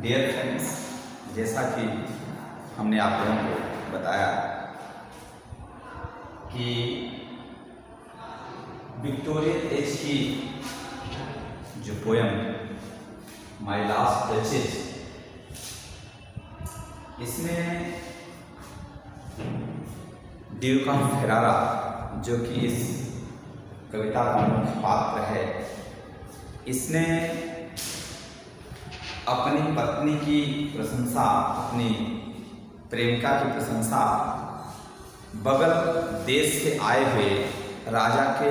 Dear friends, जैसा कि हमने आप लोगों को बताया कि विक्टोरियन एज की जो पोयम माय लास्ट डचेस, इसमें ड्यूक ऑफ फेरारा जो कि इस कविता का मुख्य पात्र है, इसने अपनी पत्नी की प्रशंसा, अपनी प्रेमिका की प्रशंसा बगल देश से आए हुए राजा के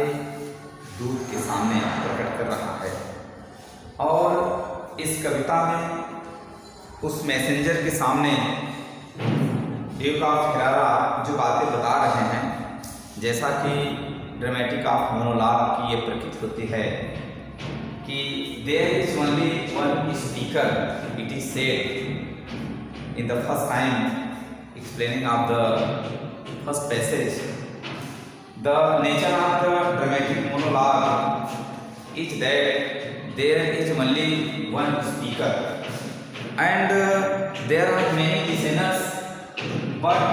दूत के सामने प्रकट कर रहा है। और इस कविता में उस मैसेंजर के सामने ड्यूक ऑफ फेरारा जो बातें बता रहे हैं, जैसा कि ड्रामेटिक ऑफ मोनोलॉग की ये प्रकृति होती है कि there is only one speaker, it is said in the first time explaining of the first passage. The nature of the dramatic monologue is that there is only one speaker and there are many listeners, but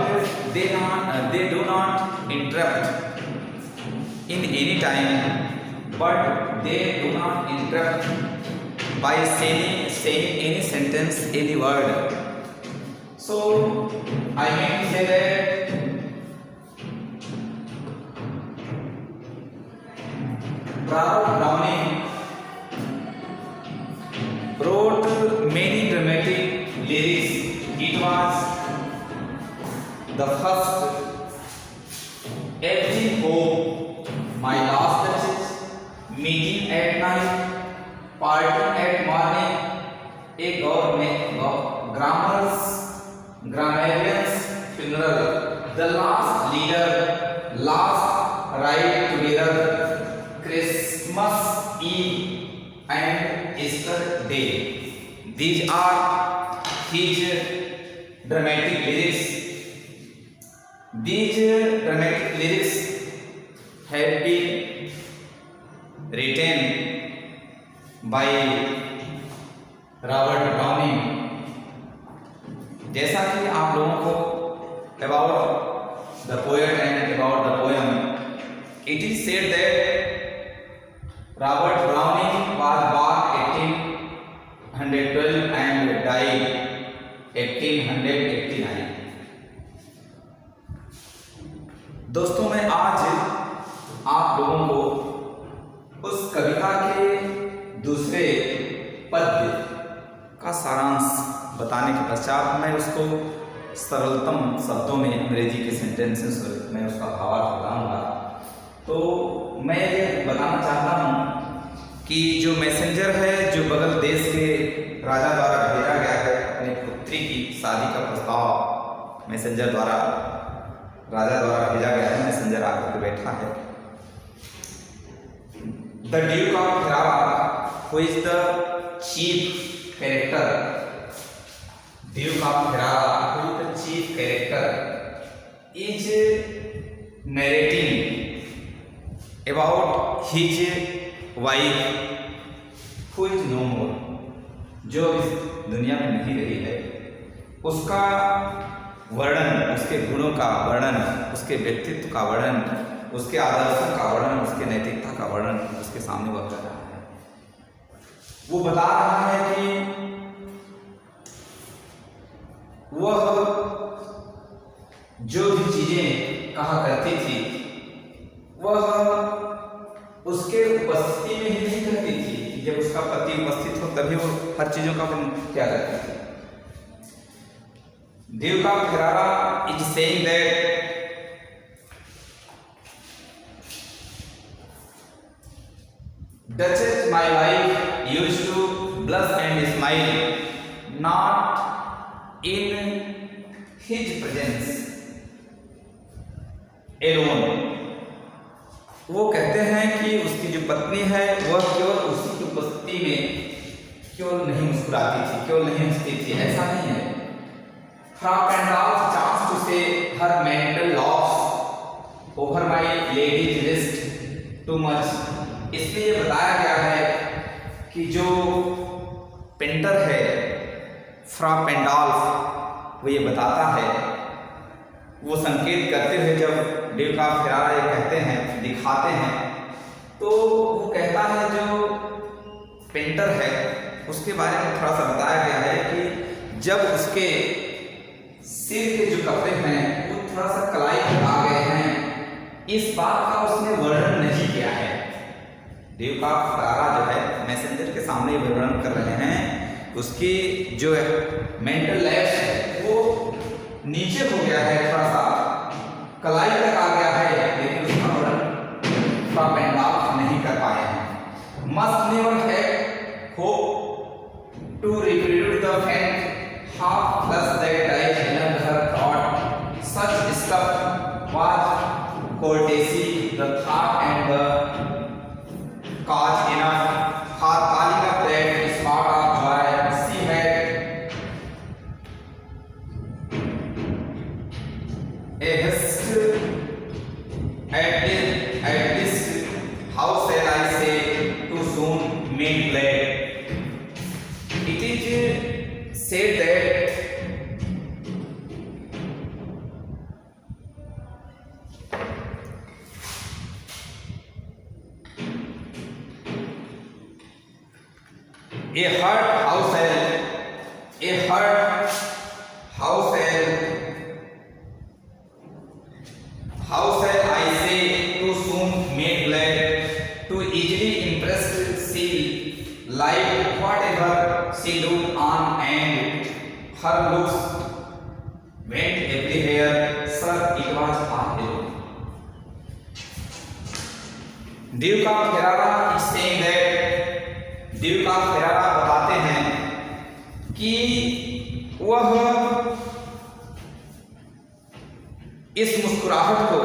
they do not interrupt in any time, but they do not interrupt by saying any sentence, any word. So I mean to say that Robert Browning wrote many dramatic lyrics. It was the first every hope, my last touches, meeting at night, parting at morning, a grammarian's funeral, the last leader, last ride together, Christmas Eve and Easter Day. These are his dramatic lyrics. These dramatic lyrics have been written by Robert browning. जैसा कि आप लोगों को about the poet and about the poem, it is said that Robert Browning was born 1812 and died 1889। दोस्तों, मैं आज आप लोगों को उस कविता के दूसरे पद्य का सारांश बताने के पश्चात मैं उसको सरलतम शब्दों में, अंग्रेजी के सेंटेंसेस में उसका भावार्थ बताऊंगा। तो मैं ये बताना चाहता हूँ कि जो मैसेंजर है, जो बगल देश के राजा द्वारा भेजा गया है, अपनी पुत्री की शादी का प्रस्ताव मैसेंजर द्वारा, राजा द्वारा भेजा गया है, मैसेंजर आकर के बैठा है। The duke of Ferrara, who is the chief character, duke of Ferrara, who is the chief character, is narrating about his wife who is no more, जो इस दुनिया में नहीं रही है, उसका वर्णन, उसके गुणों का वर्णन, उसके व्यक्तित्व का वर्णन, उसके आदर्शों का वर्णन, उसके नैतिकता का वर्णन उसके सामने वह कर रहा है। वो बता रहा है कि वह जो भी चीजें कहा करती थी, वह उसके उपस्थिति में ही नहीं करती थी। जब उसका पति उपस्थित हो तभी वो हर चीजों का वर्णन क्या करती थी। Duke of Ferrara is saying that Duchess, my wife, used to blush and smile, not in his presence alone. वो कहते हैं कि उसकी जो पत्नी है वह केवल उसी की उपस्थिति में केवल नहीं मुस्कुराती थी, केवल नहीं हंसती थी, ऐसा नहीं है। From and off chance to say her mental loss over my lady's wrist too much, इसलिए बताया गया है कि जो पेंटर है फ्रा पेंडॉल्फ वो ये बताता है, वो संकेत करते हुए जब ड्यूक ऑफ फेरारा ये कहते हैं, दिखाते हैं, तो वो कहता है जो पेंटर है उसके बारे में थोड़ा सा बताया गया है कि जब उसके सिर के जो कपड़े हैं वो थोड़ा सा कलाई पर आ गए हैं, इस बात का उसने वर्णन नहीं किया है। ड्यूक ऑफ फेरारा जो है मैसेंजर के सामने वर्णन कर रहे हैं, उसकी जो मेंटल लैप्स है वो नीचे हो गया है, थोड़ा सा कलाई तक आ गया है, लेकिन उसका वर्णन पेंडॉल्फ नहीं कर पाए हैं। Must never have hope to reproduce the fact half plus that I channel her thought such stuff was courtesy the thought and the cause enough for calling up that spark of joy she had a hist at this how shall I say too soon made glad. It is said that a hurt house how shall I say too soon made glad, too easily impressed she liked whatever she looked on, and her looks went everywhere, sir, it was a hero. Duke of Ferrara is saying that Duke of Ferrara बताते हैं कि वह इस मुस्कुराहट को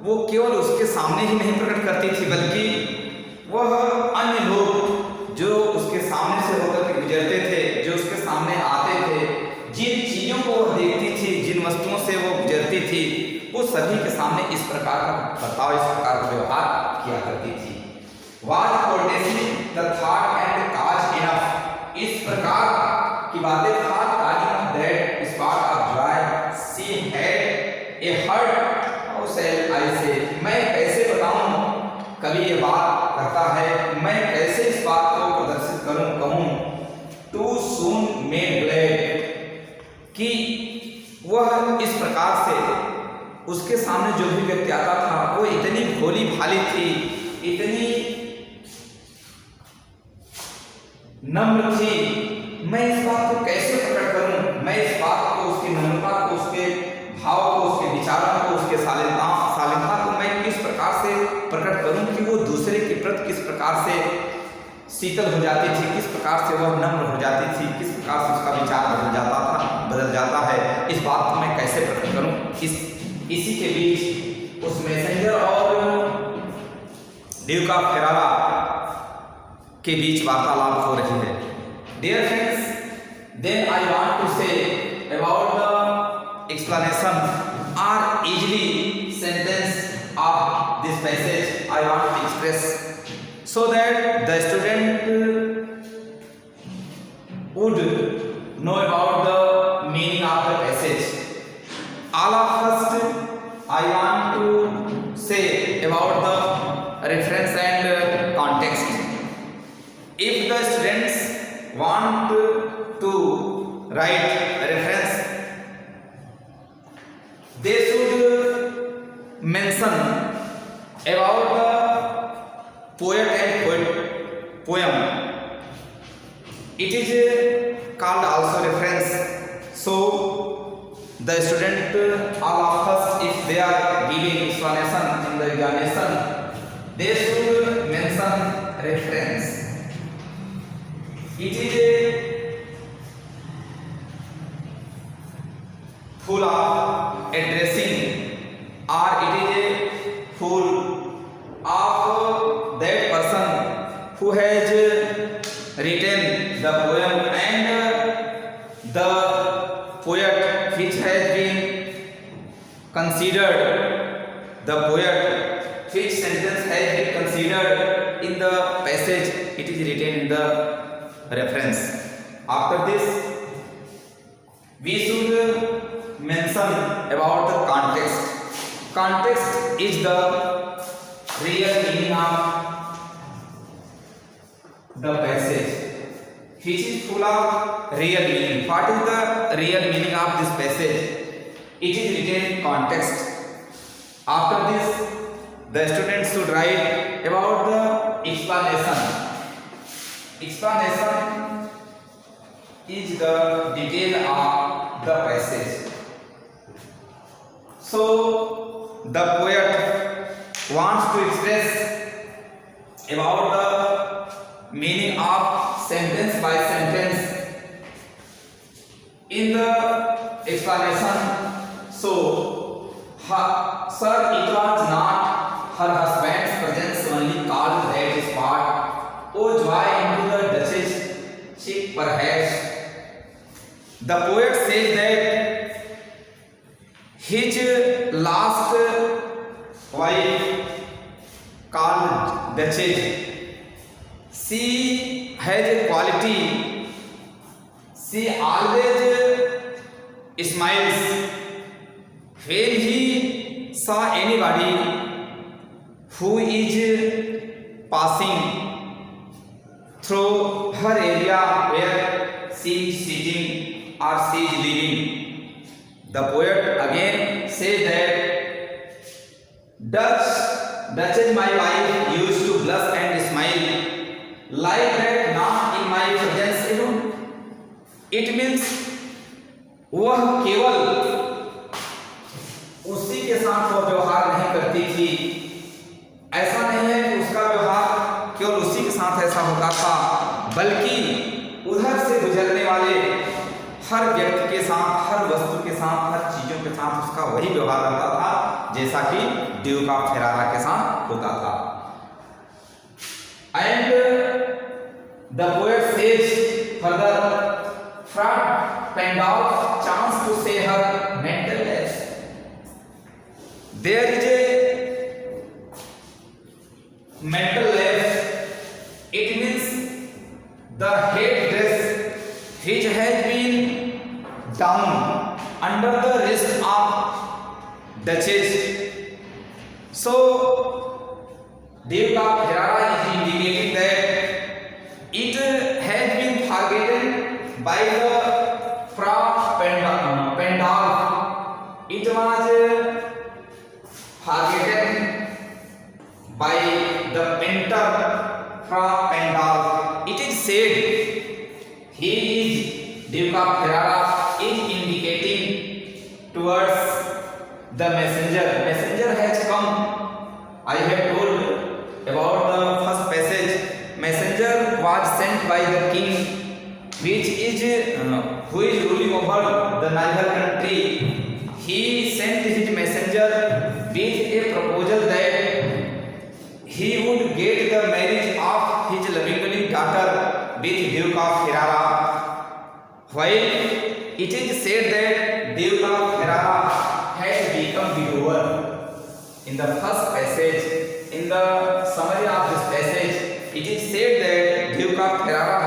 वो केवल उसके सामने ही नहीं प्रकट करती थी, बल्कि वह अन्य लोग जो उसके सामने से होकर के गुजरते थे, जो उसके सामने आते थे, जिन चीजों को वह देखती थी, जिन वस्तुओं से वो गुजरती थी, वो सभी के सामने इस प्रकार का बर्ताव, इस प्रकार का व्यवहार किया करती थी। Was courtesy the thought and cause enough, इस प्रकार की बातें thought calling that spark of joy she had a heart how shall I say, मैं कैसे बताऊं, कभी ये बात करता है, मैं कैसे इस बात को प्रदर्शित करूं, कहूं too soon made glad, कि वह इस प्रकार से उसके सामने जो भी व्यक्ति आता था वो इतनी भोली भाली थी, इतनी नम्र थी, मैं इस बात को कैसे प्रकट करूं, मैं इस बात को, उसकी नम्रता को, उसके भाव को, उसके विचारों को, उसके शालीनता को मैं किस प्रकार से प्रकट करूं कि वो दूसरे के प्रति किस प्रकार से शीतल हो जाती थी, किस प्रकार से वह नम्र हो जाती थी, किस प्रकार से उसका विचार बदल जाता है, इस बात को मैं कैसे प्रकट करूं। इसी के बीच उस मैसेंजर और ड्यूक ऑफ फेरारा के बीच वार्तालाप हो रही है। Dear friends, then I want to say about the explanation or easily sentence of this passage I want to express, so that the student would know about the meaning of the passage. All of first I want to say about the reference and context. If the students want to write a reference, they should mention about the poet and poem. It is called also reference. So the student, all of us, if they are giving explanation in the examination, they should mention reference. It is a full of addressing, or it is a full of that person who has written the poem and the poet which has been considered, the poet which sentence has been considered in the passage, it is written in the reference. After this, we should mention about the context. Context is the real meaning of the passage, which is full of real meaning. What is the real meaning of this passage? It is written in context. After this, the students should write about the explanation. Explanation is the detail of the passage. So the poet wants to express about the meaning of sentence by sentence in the explanation. So, sir, it was not her husband's presence only caused that spot. Oh, joy into the duchess' cheek, perhaps. The poet says that his last wife, called duchess, she has a quality. She always smiles when he saw anybody who is passing through her area where she is sitting or she is living. The poet again says that Duchess, my wife, used to blush and smile like that, not in my presence alone. It means वह केवल उसी के साथ वो व्यवहार नहीं करती थी। ऐसा नहीं है कि उसका व्यवहार केवल उसी के साथ ऐसा होता था, बल्कि उधर से गुजरने वाले हर व्यक्ति के साथ, हर वस्तु के साथ, हर चीजों के साथ उसका वही व्यवहार रहता था जैसा कि ड्यूक ऑफ फेरारा के साथ होता था। And the poet says further, from Pandolf chance to say her mental health, there is a mental lapse. It means the head dress which has been down under the wrist of duchess. So Duke of Ferrara is indicating that it has been forgotten by the Frau Pendolf. It was forgotten by the painter from Pendolf. It is said he is Duke of Ferrara is indicating towards the messenger. Messenger has come. I have told about the first passage. Messenger was sent by the king, which is who is ruling over the Nile country. He sent his messenger with a proposal that he would get the marriage of his lovingly daughter with Duke of Ferrara. While it is said that Duke of Ferrara had become widower. In the first passage, in the summary of this passage, it is said that Duke of Ferrara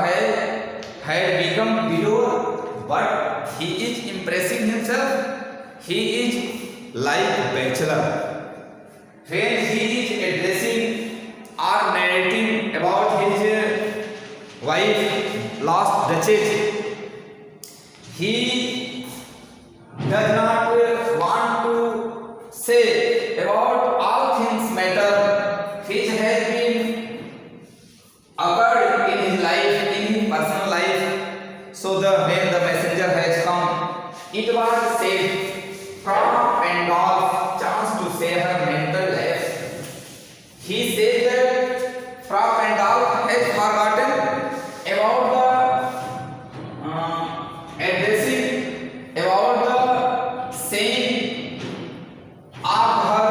had become widower, but he is impressing himself. He is like a bachelor. When he is addressing or narrating about his wife, last duchess, he does not want to say about all things matter which has been occurred in his life, in his personal life. So when the messenger has come, it was said from Pendolf chance to say her mental life. He said that Frau Pendolf has forgotten about the addressing, about the saying of her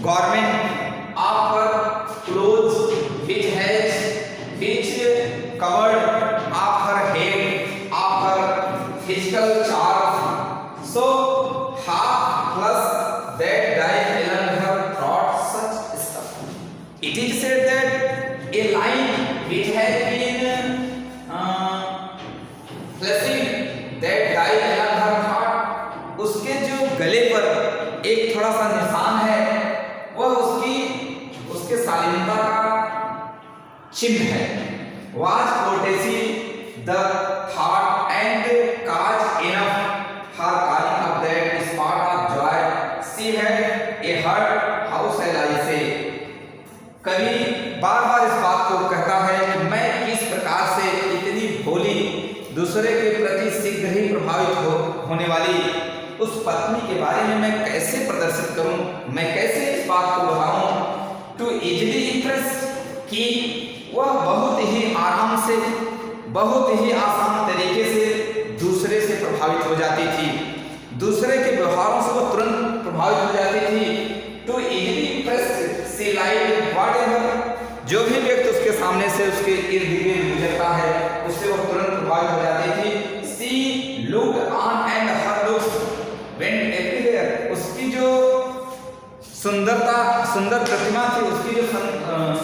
garment, of her clothes, which covered of her head, of her physical charms. So half plus that died along her throat such stuff. It is said that a line which has been placing बड़ा सा निशान है, वह उसके शालीनता का चिन्ह है। Was courtesy the thought and cause enough for calling off that spot of joy she had a heart how shall I say. कवि बार बार इस बात को कहता है कि मैं किस प्रकार से इतनी भोली, दूसरे के प्रति शीघ्र ही प्रभावित होने वाली उस पत्नी के बारे में मैं कैसे प्रदर्शित करूं, मैं कैसे इस बात को बताऊं टू इजिली इंप्रेस, कि वह बहुत ही आराम से, बहुत ही आसान तरीके से दूसरे से प्रभावित हो जाती थी, दूसरे के व्यवहारों से वह तुरंत प्रभावित हो जाती थी। Too easily impress she like whatever, जो भी व्यक्ति उसके सामने से उसके इर्द गिर्द गुजरता है उससे वह तुरंत प्रभावित हो जाती थी। She looked on and her looks went everywhere, उसकी जो सुंदर प्रतिमा थी, उसकी जो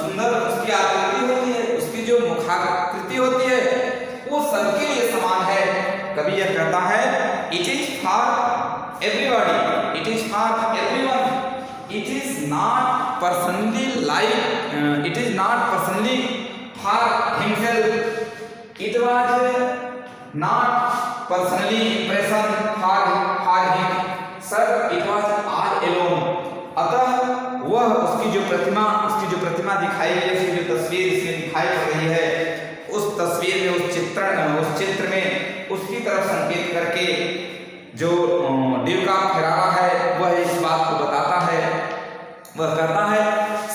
सुंदर उसकी आकृति होती है, उसकी जो मुखाकृति होती है, वो सबके लिए समान है। कभी यह कहता है it is for everybody, it is for everyone, it is not personally like it is not personally for himself, it was not personally impression for him sir, it was all alone। अतः वह उसकी जो प्रतिमा दिखाई गई, उसकी जो तस्वीर इसमें दिखाई पड़ रही है, उस तस्वीर में उस चित्र में उसकी तरफ संकेत करके जो ड्यूक ऑफ फेरारा है वह इस बात को बताता है, वह कहता है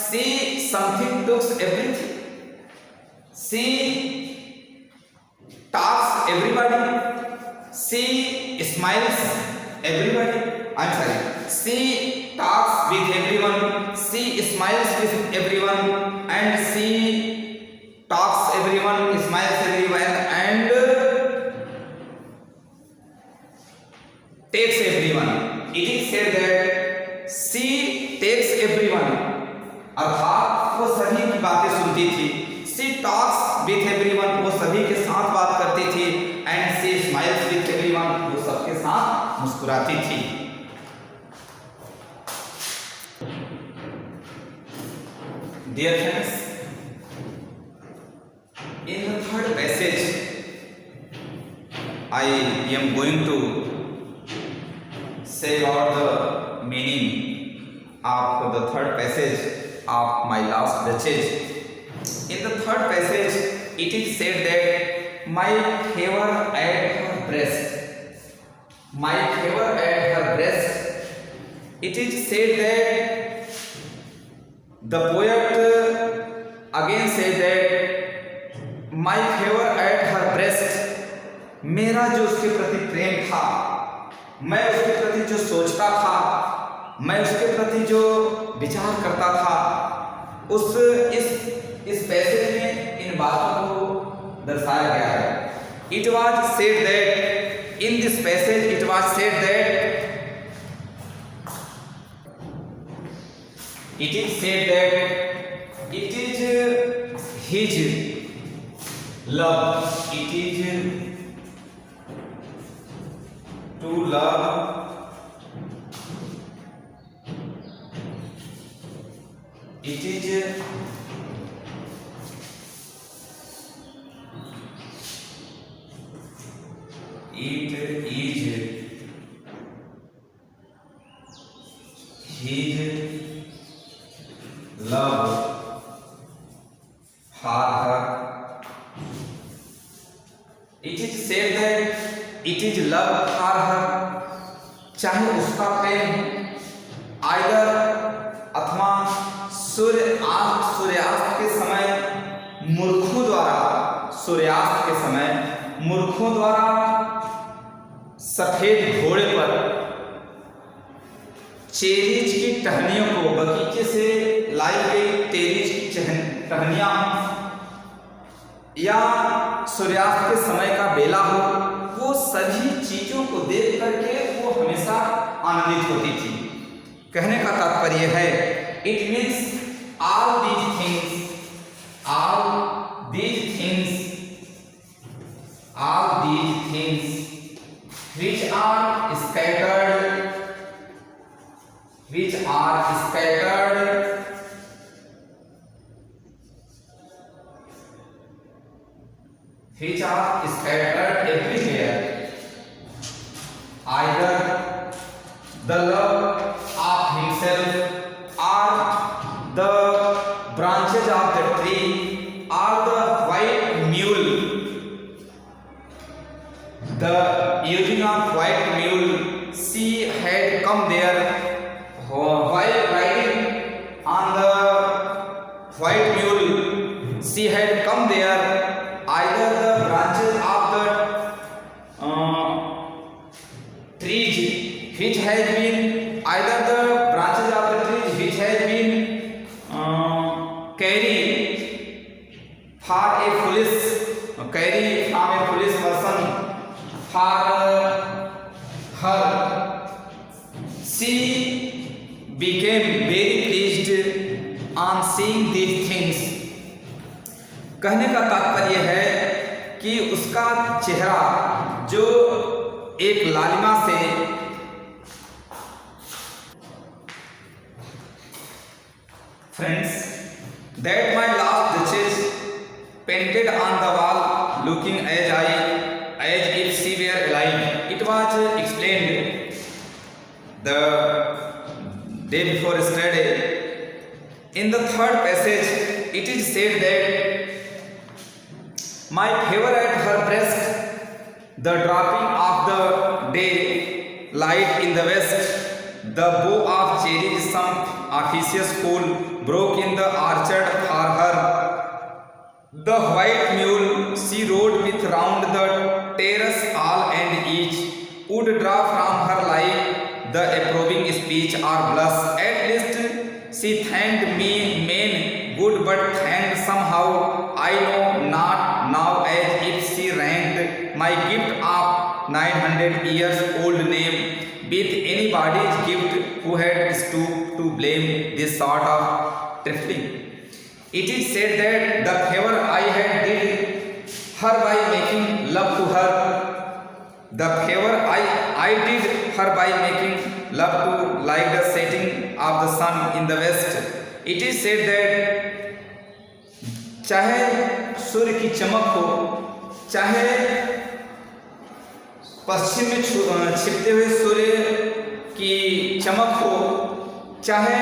she something took everything, she talks everybody, she smiles everybody, I am sorry, she talks with everyone, she smiles with everyone and she talks everyone, smiles everyone and takes everyone। It is said that she takes everyone, अर्थात वो सभी की बातें सुनती थी। She talks with everyone, वो सभी के साथ बात करती थी। And she smiles with everyone, वो सबके साथ मुस्कुराती थी। Dear friends, in the third passage, I am going to say about the meaning of the third passage of my last Duchess. In the third passage, it is said that my favor at her breast, my favor at her breast. It is said that the poet again said that my favor at her breast, मेरा जो उसके प्रति प्रेम था, मैं उसके प्रति जो सोचता था, मैं उसके प्रति जो विचार करता था, इस पैसेज में इन बातों को दर्शाया गया है। It was said that in this passage it was said that it is said that it is his love, it is to love, it is his love for her. It is said that it is love for her, चाहे उसका प्रेम either अथवा सूर्यास्त के समय मूर्खों द्वारा, सूर्यास्त के समय मूर्खों द्वारा सफेद घोड़े पर चेरीज की टहनियों को, बगीचे से लाई गई तेरीज की टहनियां, या सूर्यास्त के समय का बेला हो, वो सभी चीजों को देख करके वो हमेशा आनंदित होती थी। कहने का तात्पर्य है it means all these things which are scattered are scattered everywhere. Either the love of himself or the branches of the tree or the white mule. The using of white mule, she had come there while riding on the white mule. She had come there, either the branches of the trees which has been, either the branches of the trees which has been carried from a foolish person for her. She became very pleased on seeing these things. कहने का तात्पर्य है कि उसका चेहरा जो एक लालिमा से Friends, that my last duchess painted on the wall, looking as if she were alive. It was explained the day before yesterday. In the third passage, it is said that my favor at her breast, the dropping of the day light in the west, the bow of cherries some officious fool broke in the orchard for her. The white mule she rode with round the terrace all and each would draw from her like the approving speech or blush. At least she thanked me main good, but thanked somehow I know not now, as if she ranked my gift of 900 years old name with anybody's gift who had stooped to blame this sort of trifling. It is said that the favor I had did her by making love to her, the favor I did her by making love to like the setting of the sun in the west. It is said that चाहे सूर्य की चमक हो, चाहे पश्चिम में छिपते हुए सूर्य की चमक हो, चाहे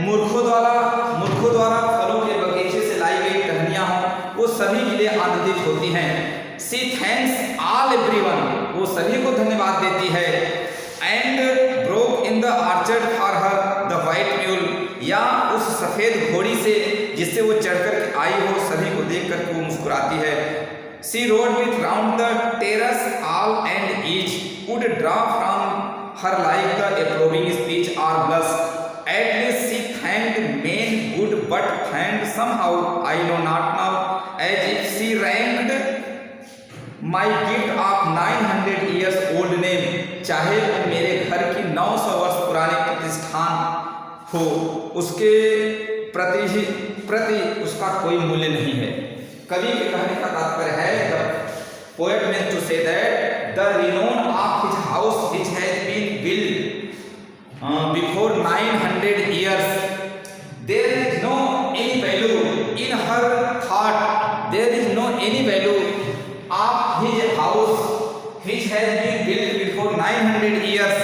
मूर्खों द्वारा फलों के बगीचे से लाई गई टहनियां हो, वो सभी के लिए आनंदित होती हैं. सी थैंक्स ऑल एवरीवन, वो सभी को धन्यवाद देती है. And broke in the orchard for her the white mule, या उस सफेद घोड़ी से जिससे वो चढ़कर आई हो, सभी को देख कर वो मुस्कुराती है. She rode with round the terrace all and each would draw from her like the approving speech or blush. At least she thanked men good, but thanked somehow I know not now, as if she ranked my gift of 900 years old name. चाहे मेरे घर की 900 वर्ष पुराने प्रतिष्ठान हो, उसके प्रति उसका कोई मूल्य नहीं है. कवि के कहने का तात्पर्य है, the poet meant to say that the renown of his house which has been built before 900 years, there is no any value in her thought, there is no any value of his house which has been built before 900 years,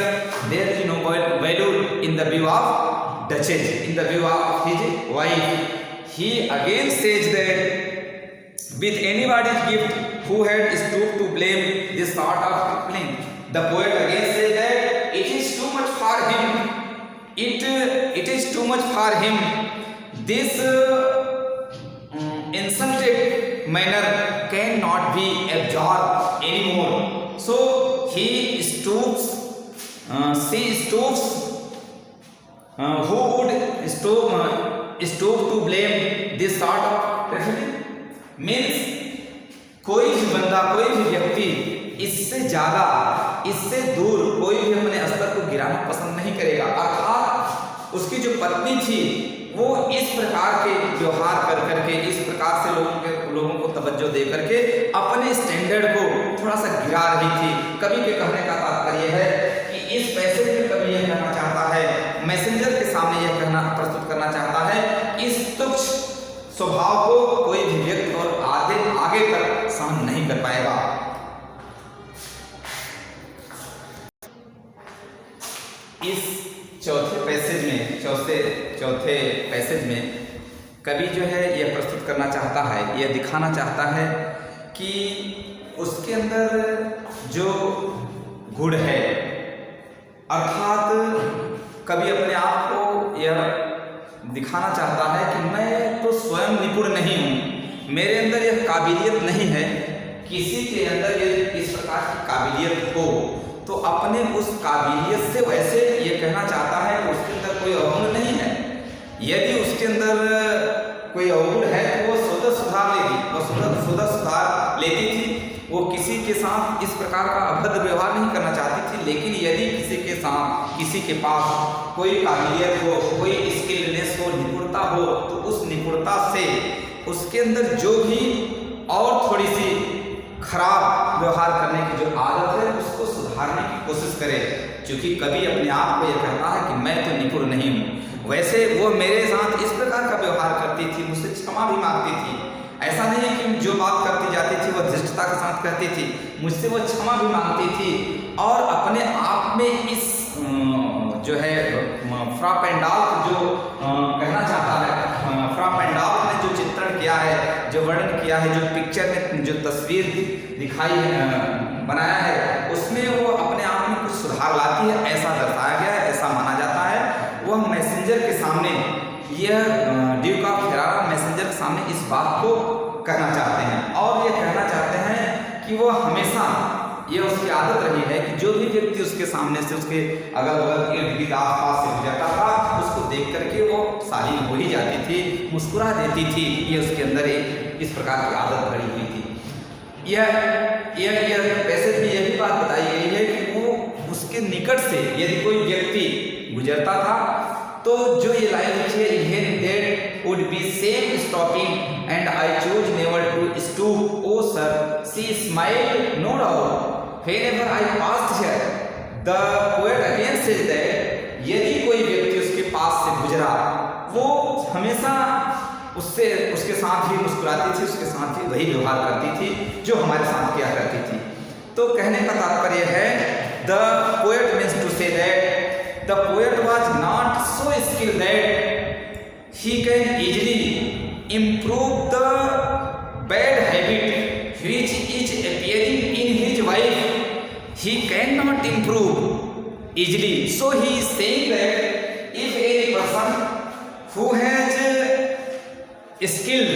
there is no value in the view of Duchess, in the view of his wife. He again says that with anybody's gift who had stooped to blame this sort of trifling, the poet again says that it is too much for him. It is too much for him. This insulted manner cannot be absorbed anymore. So he stoops. She stoops. Who would stoop to blame this sort of trifling? Means कोई भी बंदा, कोई भी व्यक्ति इससे ज़्यादा, इससे दूर कोई भी अपने स्तर को गिराना पसंद नहीं करेगा. अर्थात उसकी जो पत्नी थी वो इस प्रकार के व्यवहार कर करके, इस प्रकार से लोगों को तवज्जो दे करके अपने स्टैंडर्ड को थोड़ा सा गिरा रही थी. कवि के कहने का तात्पर्य है कि इस पैसेज में कवि यह कहना चाहता है, मैसेंजर के सामने यह स्वभाव को कोई भी व्यक्ति और आगे तक सहन नहीं कर पाएगा। इस चौथे पैसेज में कवि जो है यह प्रस्तुत करना चाहता है, यह दिखाना चाहता है कि उसके अंदर जो गुण है, अर्थात कवि अपने आप को यह दिखाना चाहता है कि मैं तो स्वयं निपुण नहीं हूँ, मेरे अंदर यह काबिलियत नहीं है। किसी के अंदर यदि इस प्रकार की काबिलियत हो तो अपने उस काबिलियत से वैसे ये कहना चाहता है कि उसके अंदर कोई अवगुण नहीं है। यदि उसके अंदर कोई अवगुण है तो वो स्वतः सुधार लेगी, वो स्वतः सुधार लेती थी। वो किसी के साथ इस प्रकार का अभद्र व्यवहार नहीं करना चाहती थी। लेकिन यदि किसी के साथ, किसी के पास कोई काबिलियत हो, कोई स्किलनेस हो, निपुणता हो, तो उस निपुणता से उसके अंदर जो भी और थोड़ी सी खराब व्यवहार करने की जो आदत है उसको सुधारने की कोशिश करे। क्योंकि कवि अपने आप को यह कहता है कि मैं तो निपुण नहीं हूँ, वैसे वो मेरे साथ इस प्रकार का व्यवहार करती थी, मुझसे क्षमा भी मांगती थी। ऐसा नहीं है कि जो बात करती जाती थी वह धृष्टता के साथ कहती थी, मुझसे वो क्षमा भी मांगती थी। और अपने आप में इस जो है फ्रा पेंडाल जो कहना चाहता है, फ्रा पेंडाल ने जो चित्रण किया है, जो वर्णन किया है, जो पिक्चर में जो तस्वीर दिखाई बनाया है, उसमें वो अपने आप में कुछ सुधार लाती है, ऐसा दर्शाया गया है, ऐसा माना जाता है। वह मैसेंजर के सामने, यह ड्यूक ऑफ फेरारा मैसेंजर के सामने इस बात को कहना चाहते हैं। और ये कहना चाहते हैं कि वह हमेशा, ये उसकी आदत रही है कि जो भी व्यक्ति उसके सामने से, उसके अगल बगल इर्द गिर्द आसपास से गुजरता था, उसको देख करके वो शालीन हो ही जाती थी, मुस्कुरा देती थी। ये उसके अंदर एक इस प्रकार की आदत भरी हुई थी। यह पैसेज में यह भी बात बताई गई है कि वो उसके निकट से यदि कोई व्यक्ति गुजरता था तो जो ये लाइन लिखी है, "Even that would be same stopping, and I chose never to stoop. Oh sir, she smiled no doubt. Whenever I passed here." The poet again says that यदि कोई व्यक्ति उसके पास से गुजरा, वो हमेशा उसके साथ ही मुस्कुराती थी, उसके साथ ही वही व्यवहार करती थी जो हमारे साथ किया करती थी। तो कहने का तात्पर्य है, the poet means to say that the poet was not so skilled that he can easily improve the bad habit which is appearing in his wife. He cannot improve easily. So he is saying that if any person who has skill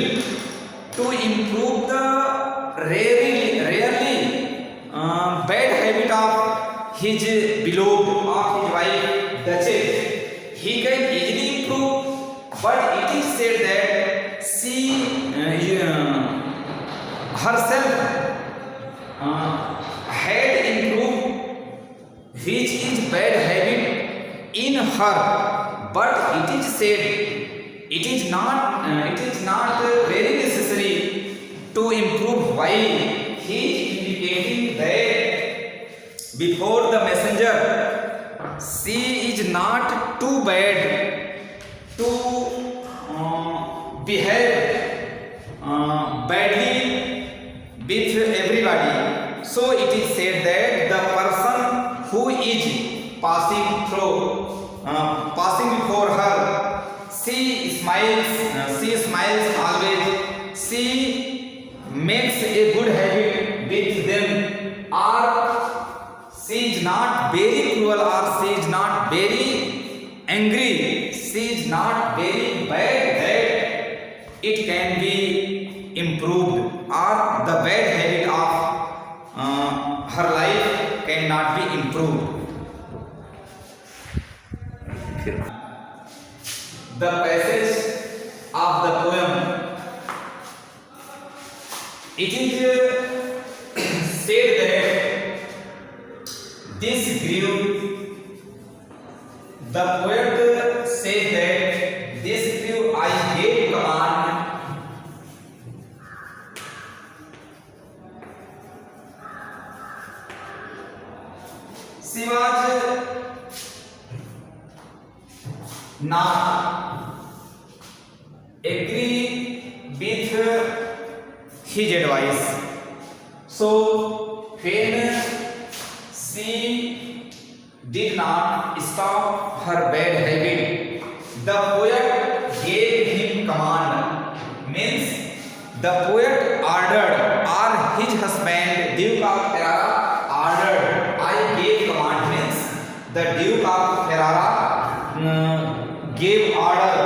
to improve the rarely bad habit of his beloved, of his wife Duchess, he can easily improve. But it is said that she herself had improved which is bad habit in her. But it is said it is not very necessary to improve. Why? He is indicating that before the messenger she is not too bad to behave badly with everybody. So it is said that the person who is passing before her, she smiles always, she makes a good habit with them, or she is not very cruel, or she is not very angry, she is not very bad that it can be improved, or the bad habit of her life cannot be improved. The passage of the poem, it is said that this grew, the poet says that this grew I gave command she was not agree his advice. So when she did not stop her bad habit, the poet gave him command. Means the poet ordered, or his husband Duke of Ferrara ordered. I gave command means the Duke of Ferrara gave order.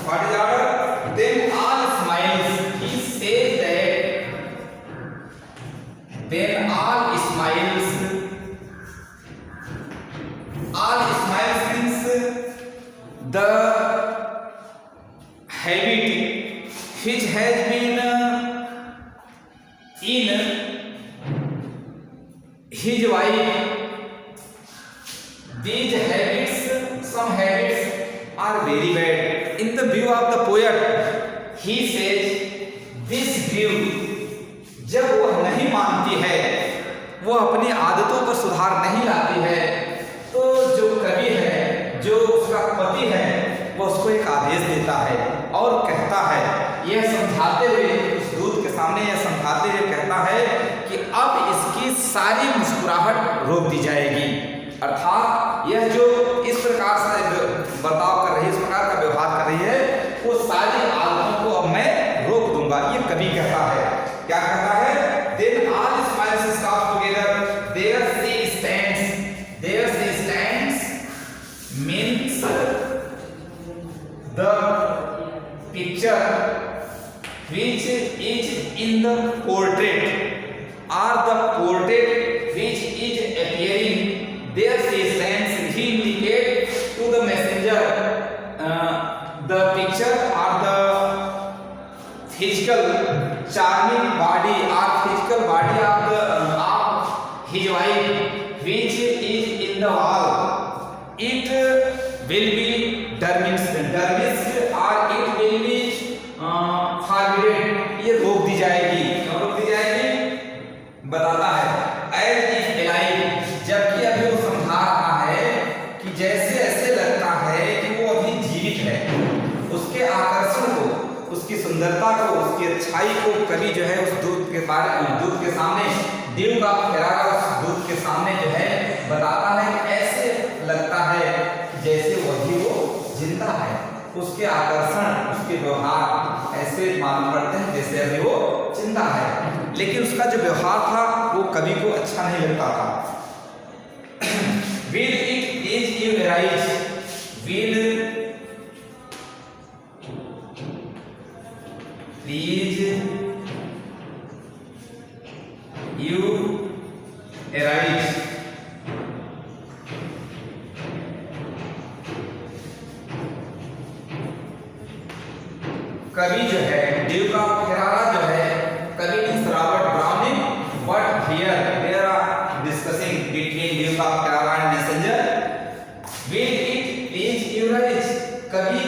What is order? Then all smiles. He says that. Then all smiles. All smiles means the habit which has been in his wife. These habits, some habits are very bad. In the view of the poet, he says this view, जब वह नहीं मानती है, वो अपनी आदतों पर सुधार नहीं लाती है, तो जो कवि है, जो उसका पति है, वो उसको एक आदेश देता है और कहता है, यह समझाते हुए उस दूत के सामने यह समझाते हुए कहता है कि अब इसकी सारी मुस्कुराहट रोक दी जाएगी। अर्थात यह जो इस प्रकार से बर्ताव कर रही है, इस प्रकार का व्यवहार कर रही है, वो सारी आदतों को अब मैं रोक दूंगा। ये कवि कहता है। क्या कहता है? Then all smiles stop together. There she stands. There she stands means the picture which is in the portrait, or the portrait which is appearing. There she stands. He indicates to the messenger the picture or the physical charming body or physical body of the of his wife which is in the wall. It will be dermissed or it will be forbidden. ये रोक दी जाएगी। क्यों रोक दी जाएगी? बताता है as if alive, जबकि अभी वो समझा रहा है कि जैसे ऐसे लगता है कि वो अभी जीवित है। उसके आकर्षण को, उसकी सुंदरता को, उसकी अच्छाई को कवि जो है उस दूत के सामने, ड्यूक ऑफ फेरारा उस दूत के सामने जो है बताता है कि ऐसे लगता है जैसे वही वो जिंदा है। उसके आकर्षण, उसके व्यवहार ऐसे मालूम पड़ते हैं जैसे अभी वो जिंदा है। लेकिन उसका जो व्यवहार था वो कवि को अच्छा नहीं लगता था। Will it please you arise? Will please you arise? कवि जो है ड्यूक ऑफ फेरारा जो है, कवि is Robert Browning, but here there are discussing between Duke of Ferrara and messenger. Will it please you rise? कवि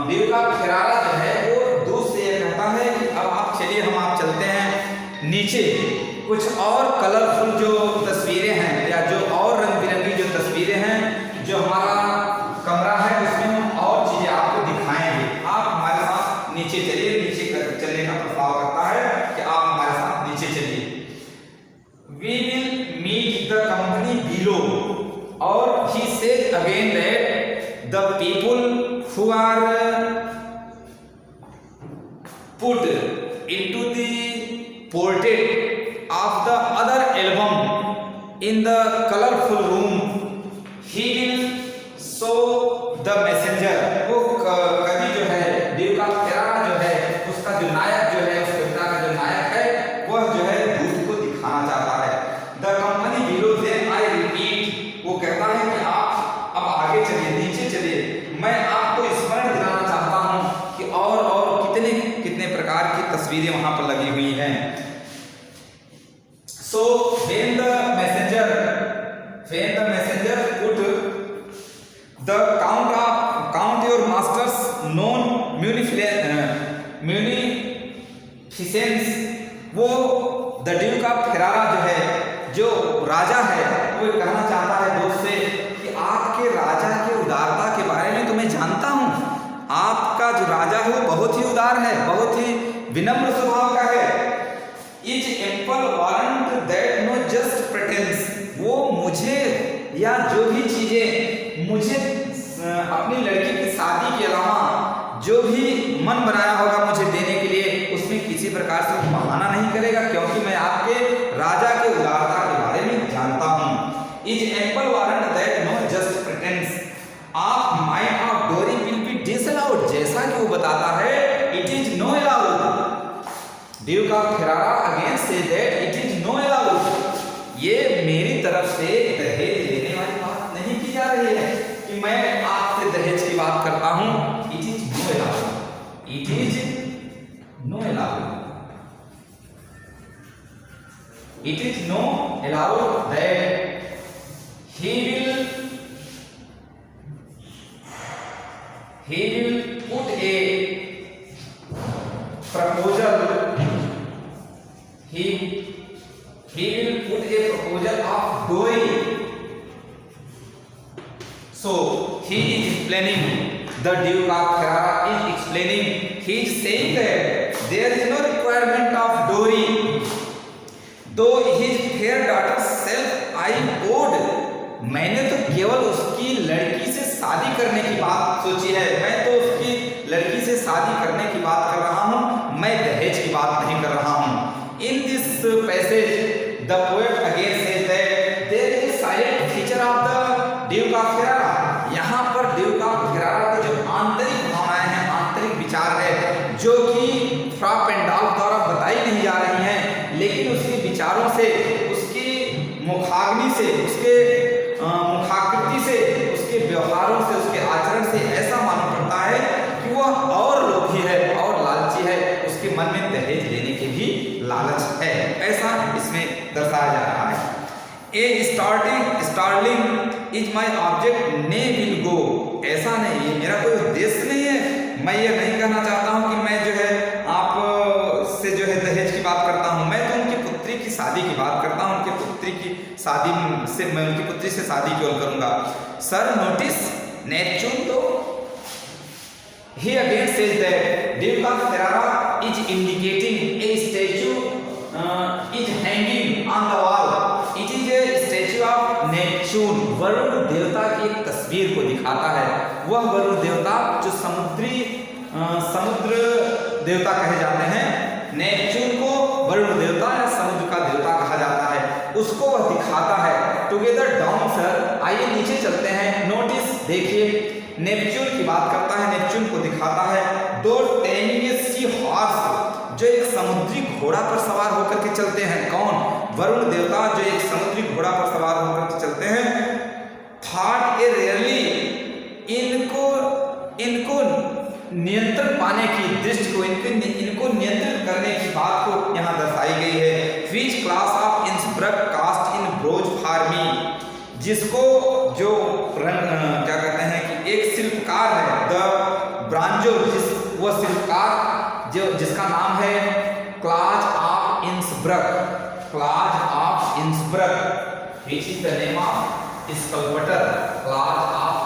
Duke of Ferrara जो है वो दूत से ये कहता है कि अब आप चलिए, आप चलते हैं नीचे। कुछ और कलरफुल जो तस्वीरें हैं या जो और रंग बिरंगी जो तस्वीरें हैं, जो हमारा कमरा है उसमें हम और चीजें आपको दिखाएंगे। आप हमारे साथ नीचे चलिए। नीचे चलने का प्रस्ताव करता है कि आप हमारे साथ नीचे चलिए। We will meet the company below, और he says again that the people who are put into the portrait of the other album in the colorful room, he will show the messenger. वो कवि जो है Duke of Ferrara जो है, उसका जो नायक जो है, उस कविता का जो नायक है, वह जो है दूत को दिखाना चाहता है। The company below, then I repeat, वो कहता है कि आप अब आगे चलिए, नीचे चलिए। मैं आपको स्मरण दिलाना चाहता हूँ कि और कितने कितने प्रकार की तस्वीरें वहां पर लगी हुई हैं। So when the messenger put the count your master's known munificence, वो द ड्यूक ऑफ फेरारा जो है, जो राजा है, वो कहना चाहता है दोस्त से कि आपके राजा की उदारता के बारे में तो मैं जानता हूँ। आपका जो राजा है वो बहुत ही उदार है, बहुत ही विनम्र स्वभाव का है। या जो भी चीजें मुझे अपनी लड़की की शादी के अलावा जो भी मन बनाया होगा मुझे देने के लिए, उसमें किसी प्रकार से बहाना नहीं करेगा, क्योंकि मैं आपके राजा के उदारता के बारे में जानता हूँ। Is ample warrant that no just pretence of mind of dowry will be disallowed, जैसा कि वो बताता है it is no allowed. Duke of Ferrara again say that it is no allowed, ये मेरी तरफ से दहेज लेने वाली बात नहीं की जा रही है कि मैं आपसे दहेज की बात करता हूं। It is no allowed, it is no allowed, it is no allowed that he will put a proposal, he will put a proposal of dowry. So he is explaining, the Duke of Ferrara is explaining, he is saying that there is no requirement of dowry, though his fair daughter's self I owed, मैंने तो केवल उसकी लड़की से शादी करने की बात सोची है, मैं तो उसकी लड़की से शादी करने की बात कर रहा हूँ, मैं दहेज की बात नहीं कर रहा हूँ। In this passage the poet again says that there is a silent feature of the duke of Ferrara, यहाँ पर ड्यूक ऑफ फेरारा की जो आंतरिक भावनाएं हैं, आंतरिक विचार है, जो कि फ्रा पेंडाल्फ द्वारा बताई नहीं जा रही हैं, लेकिन उसके विचारों से, उसकी मुखाग्नि से, उसके मुखाकृति से, उसके व्यवहारों से, उसके आचरण से ऐसा मालूम पड़ता है कि वह और लोभी है और लालची है, उसके मन में दहेज लेने के भी लालच है, ऐसा इसमें दर्शाया जा रहा है। ए स्टार्लिंग इज माई ऑब्जेक्ट ने विल गो, ऐसा नहीं, ये मेरा कोई उद्देश्य नहीं है, मैं ये नहीं कहना चाहता हूँ कि मैं जो है आप से जो है दहेज की बात करता हूँ, मैं तो उनकी पुत्री की शादी की बात करता हूँ, उनकी पुत्री की शादी से, मैं उनकी पुत्री से शादी क्यों करूंगा। सर नोटिस नेपच्यून, तो he again says that Duke of Ferrara is indicating a statue is hanging on the wall, it is a statue of Neptune, Varun देवता की एक तस्वीर को दिखाता है, वह वरुण देवता जो समुद्र देवता कहे जाते हैं, नेपच्यून को वरुण देवता या समुद्र का देवता कहा जाता है, उसको वह दिखाता है। टुगेदर डाउन सर, आइए नीचे चलते हैं। नोटिस देखिए, नेपच्यून की बात करता है, नेपच्यून को दिखाता है। दो टेमिंग ए सी हॉर्स, जो एक समुद्री घोड़ा पर सवार होकर के चलते हैं, कौन? वरुण देवता, जो एक समुद्री घोड़ा पर सवार होकर के चलते हैं। थॉट ए रेयरली, इनको नियंत्रण पाने की दृष्टि को, इनको नियंत्रित करने की बात को यहाँ दर्शाई गई है। Which Claus of Innsbruck cast in bronze for me, जिसको जो क्या कहते हैं कि एक शिल्पकार है, द ब्रांजो, वह शिल्पकार जिसका नाम है Claus of Innsbruck, Claus of Innsbruck, which is the name of sculptor, Claus of